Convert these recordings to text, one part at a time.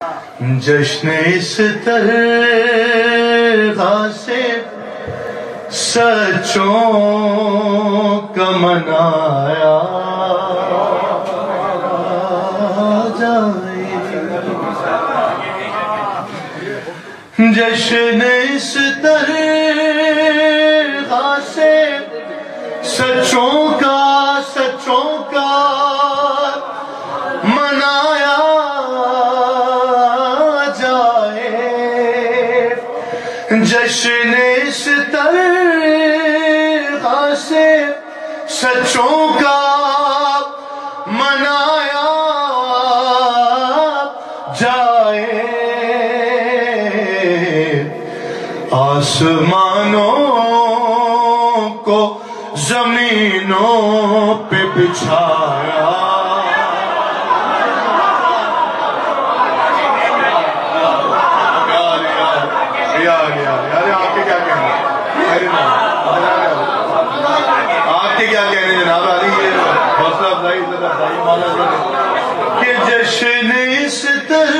جشن اس طرح سے سچوں کا منایا جائے، جشن اس طرح سے سچوں کا منایا جائے، جشن اس طرح سے سچوں کا منایا جائے، آسمانوں کو زمینوں پہ بچھایا، آپ کے کیا کہنے جناب علی، یہ حوصلہ افزائی کہ جشن اس طرح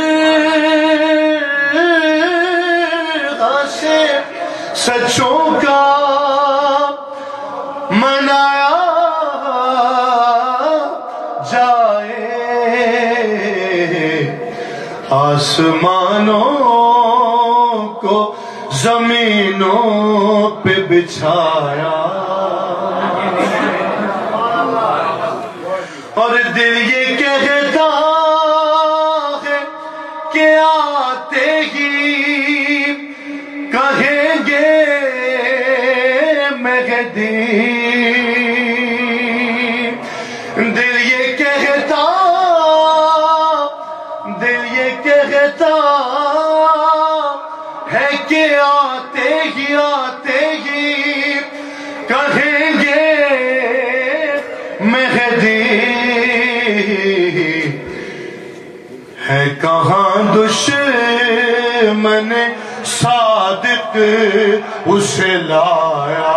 سے سچوں کا منایا جائے، آسمانوں کو زمینوں پہ بچھایا، اور دل یہ کہتا ہے کہ آتے ہی کہیں گے مہدی، دل یہ کہتا ہے کہ آتے ہی کہیں گے مہدی، ہے کہاں دشمن صادق اسے لایا،